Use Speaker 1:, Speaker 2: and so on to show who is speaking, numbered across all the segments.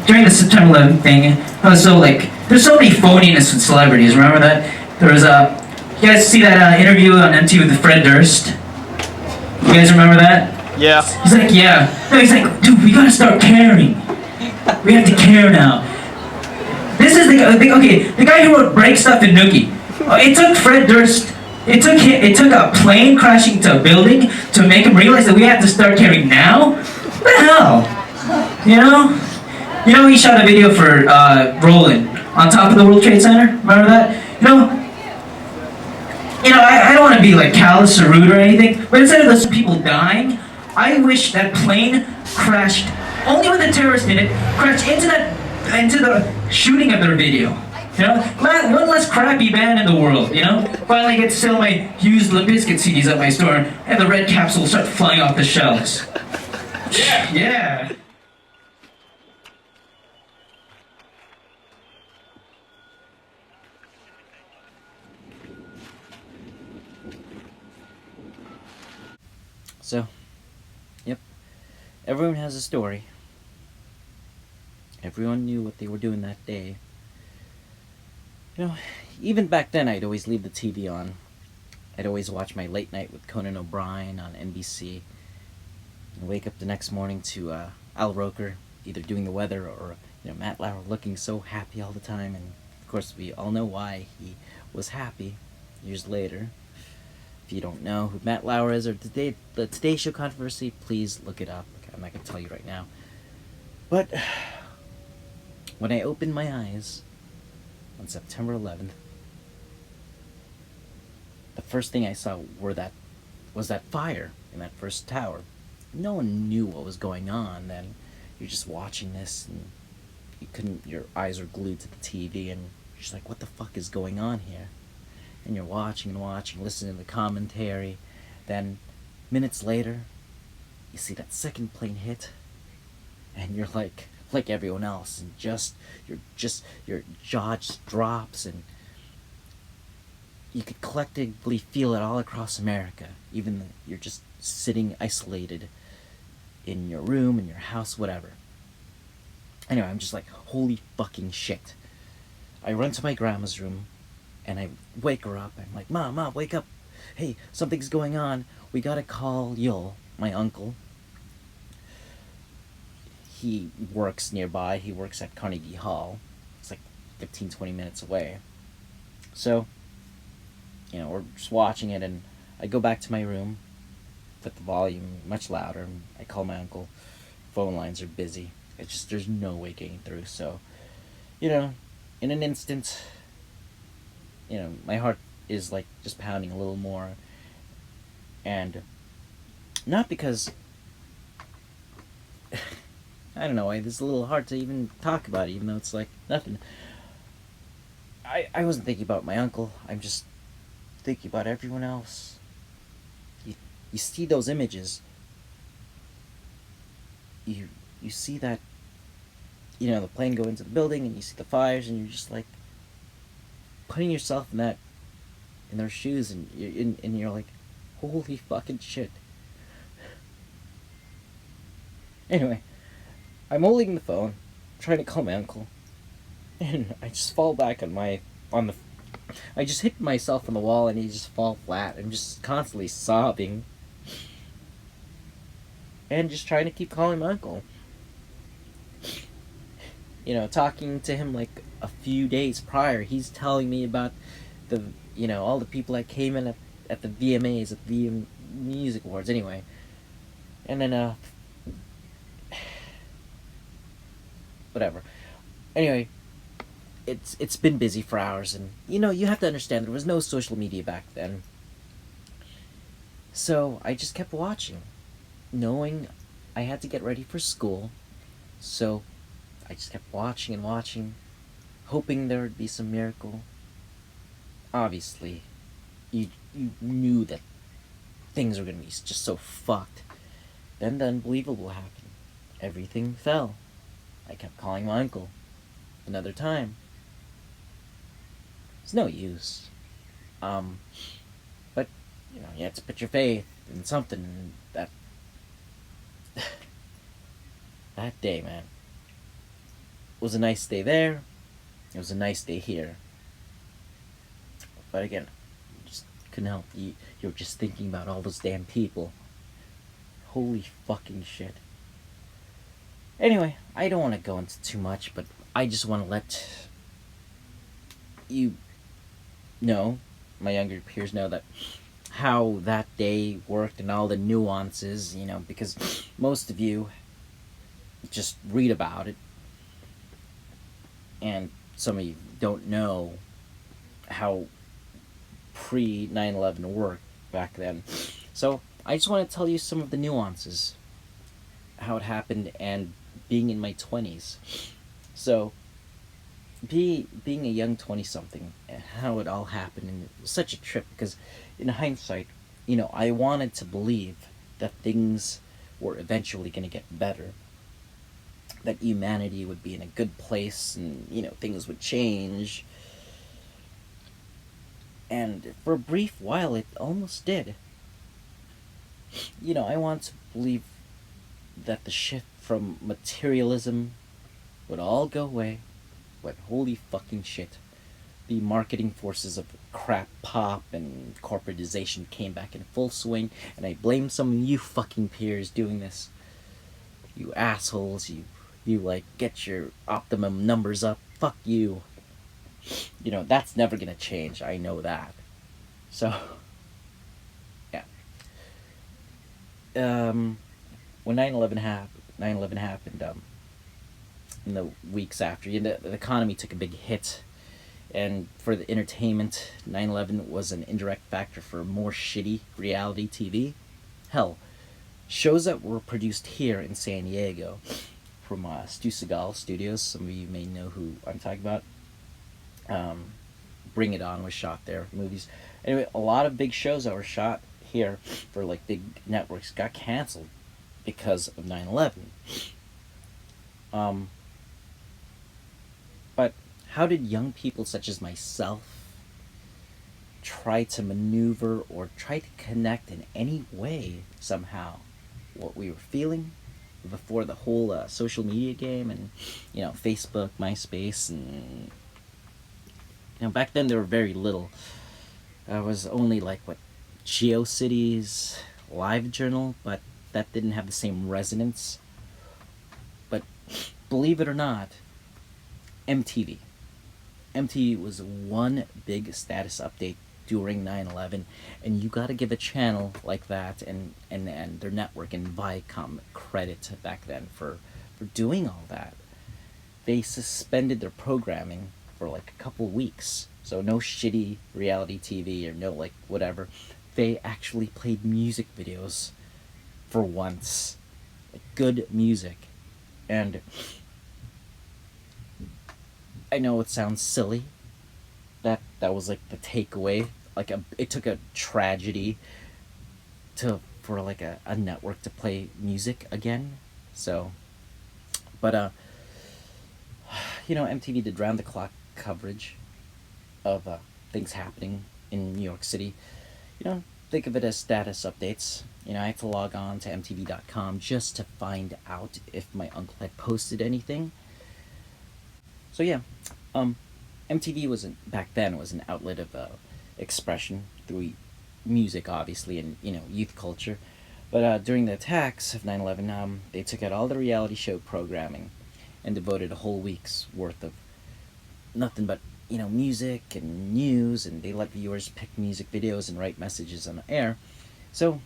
Speaker 1: during the September 11th thing, I was so like, there's so many phoniness with celebrities. Remember that? There was you guys see that interview on MTV with Fred Durst? You guys remember that?
Speaker 2: Yeah.
Speaker 1: He's like, yeah. No, he's like, dude, we gotta start caring. We have to care now. This is the guy who wrote Break Stuff in Nookie. It took Fred Durst. It took a plane crashing to a building to make him realize that we have to start caring now. What the hell? You know, he shot a video for Roland on top of the World Trade Center. Remember that? I don't want to be like callous or rude or anything, but instead of those people dying, I wish that plane crashed only when the terrorist in it crashed into the shooting of their video. One less crappy band in the world, Finally get to sell my used Limp Bizkit CDs at my store, and the red capsule will start flying off the shelves. Yeah.
Speaker 3: So, yep, everyone has a story. Everyone knew what they were doing that day. Even back then I'd always leave the TV on. I'd always watch my late night with Conan O'Brien on NBC. And wake up the next morning to Al Roker either doing the weather or Matt Lauer looking so happy all the time. And of course we all know why he was happy years later. If you don't know who Matt Lauer is or the Today Show controversy, please look it up. I'm not going to tell you right now. But when I opened my eyes on September 11th, the first thing I saw was that fire in that first tower. No one knew what was going on then. You're just watching this and your eyes are glued to the TV and you're just like, what the fuck is going on here? And you're watching and watching, listening to the commentary. Then, minutes later, you see that second plane hit, and you're like everyone else, and your jaw just drops, and you could collectively feel it all across America, even though you're just sitting isolated in your room, in your house, whatever. Anyway, I'm just like, holy fucking shit. I run to my grandma's room, and I wake her up. I'm like, Mom, wake up. Hey, something's going on. We gotta call Yul, my uncle. He works nearby. He works at Carnegie Hall. It's like 15, 20 minutes away. So, we're just watching it, and I go back to my room, put the volume much louder, and I call my uncle. Phone lines are busy. It's just, there's no way getting through. So, in an instant, my heart is like just pounding a little more. And not because I don't know, it's a little hard to even talk about it, even though it's like nothing. I wasn't thinking about my uncle. I'm just thinking about everyone else. You see those images. You see that, the plane go into the building, and you see the fires, and you're just like putting yourself in their shoes, and you're like, holy fucking shit. Anyway, I'm holding the phone, trying to call my uncle, and I just fall back I just hit myself on the wall, and you just fall flat. I'm just constantly sobbing, and just trying to keep calling my uncle. Talking to him like a few days prior, he's telling me about all the people that came in at the VMAs, at the VM Music Awards, anyway. And then, whatever. Anyway, it's been busy for hours, and, you have to understand, there was no social media back then. So, I just kept watching, knowing I had to get ready for school, so I just kept watching and watching, hoping there would be some miracle. Obviously, you knew that things were going to be just so fucked. Then the unbelievable happened. Everything fell. I kept calling my uncle. Another time. It's no use. But, you have to put your faith in something. That day, man. was a nice day there. It was a nice day here. But again, just couldn't help you. You're just thinking about all those damn people. Holy fucking shit. Anyway, I don't want to go into too much, but I just want to let you know, my younger peers know, that how that day worked and all the nuances, because most of you just read about it, and some of you don't know how pre 9/11 worked back then. So I just want to tell you some of the nuances, how it happened, and being in my 20s. So, being a young 20 something, and how it all happened, and it was such a trip because, in hindsight, I wanted to believe that things were eventually going to get better, that humanity would be in a good place, and things would change. And for a brief while, it almost did. I want to believe that the shift from materialism would all go away, but holy fucking shit. The marketing forces of crap pop and corporatization came back in full swing, and I blame some of you fucking peers doing this. You assholes, you like, get your optimum numbers up. Fuck you. That's never gonna change, I know that. So, yeah. When 9/11 happened, in the weeks after, the economy took a big hit, and for the entertainment, 9/11 was an indirect factor for more shitty reality TV. Hell, shows that were produced here in San Diego from Stu Seagal Studios. Some of you may know who I'm talking about. Bring It On was shot there. Movies. Anyway, a lot of big shows that were shot here for like big networks got canceled because of 9/11. But how did young people such as myself try to maneuver or try to connect in any way somehow what we were feeling before the whole social media game and Facebook, MySpace, and back then there were very little. It was only like GeoCities, LiveJournal, but that didn't have the same resonance. But believe it or not, MTV was one big status update during 9/11, and you got to give a channel like that and their network and Viacom credit back then for doing all that. They suspended their programming for like a couple weeks, so no shitty reality TV or no whatever. They actually played music videos for once, good music. And I know it sounds silly, that was like the takeaway. It took a tragedy for a network to play music again. So, but MTV did round the clock coverage of things happening in New York City. Think of it as status updates. I had to log on to MTV.com just to find out if my uncle had posted anything. So yeah, MTV back then was an outlet of expression through music, obviously, and youth culture. But during the attacks of 9/11, they took out all the reality show programming and devoted a whole week's worth of nothing but music and news, and they let viewers pick music videos and write messages on the air. So,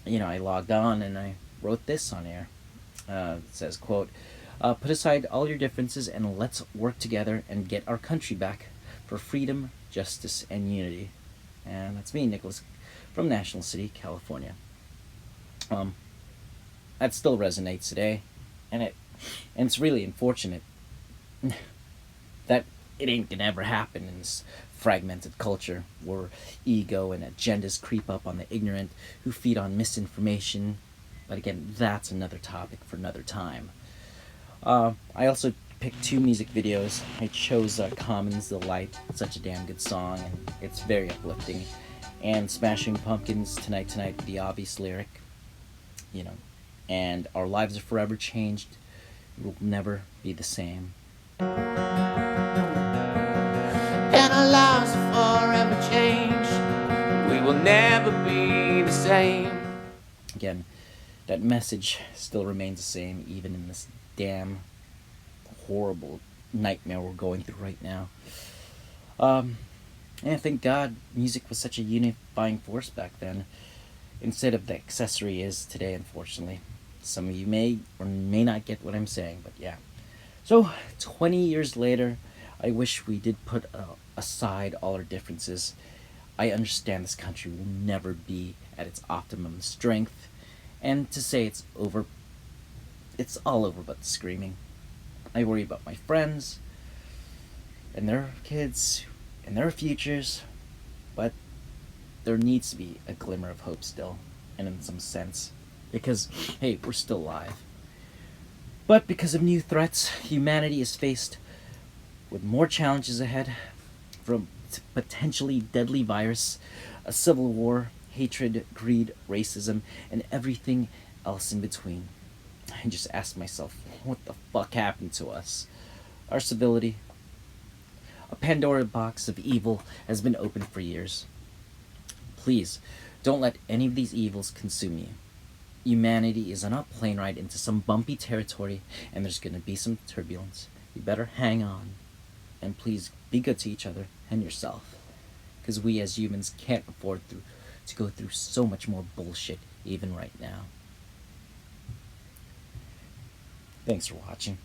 Speaker 3: I logged on and I wrote this on air. It says, quote, "Put aside all your differences and let's work together and get our country back for freedom, justice, and unity." And that's me, Nicholas, from National City, California. That still resonates today, and it's really unfortunate that it ain't gonna ever happen in this fragmented culture where ego and agendas creep up on the ignorant who feed on misinformation. But again, that's another topic for another time. I also picked 2 music videos. I chose Common's "The Light," such a damn good song, and it's very uplifting. And Smashing Pumpkins' Tonight Tonight, the obvious lyric, and "Our lives are forever changed. We'll never be the same."
Speaker 2: And our lives will forever change. We will never be the same.
Speaker 3: Again, that message still remains the same, even in this damn horrible nightmare we're going through right now. And thank God music was such a unifying force back then, instead of the accessory is today, unfortunately. Some of you may or may not get what I'm saying, but yeah. So, 20 years later, I wish we did put aside all our differences. I understand this country will never be at its optimum strength, and to say it's over, it's all over but the screaming. I worry about my friends, and their kids, and their futures, but there needs to be a glimmer of hope still, and in some sense, because, hey, we're still alive. But because of new threats, humanity is faced with more challenges ahead, from potentially deadly virus, a civil war, hatred, greed, racism, and everything else in between. I just ask myself, what the fuck happened to us? Our civility? A Pandora box of evil has been opened for years. Please, don't let any of these evils consume you. Humanity is on a plane ride into some bumpy territory, and there's gonna be some turbulence. You better hang on. And please, be good to each other and yourself. Because we as humans can't afford to go through so much more bullshit even right now. Thanks for watching.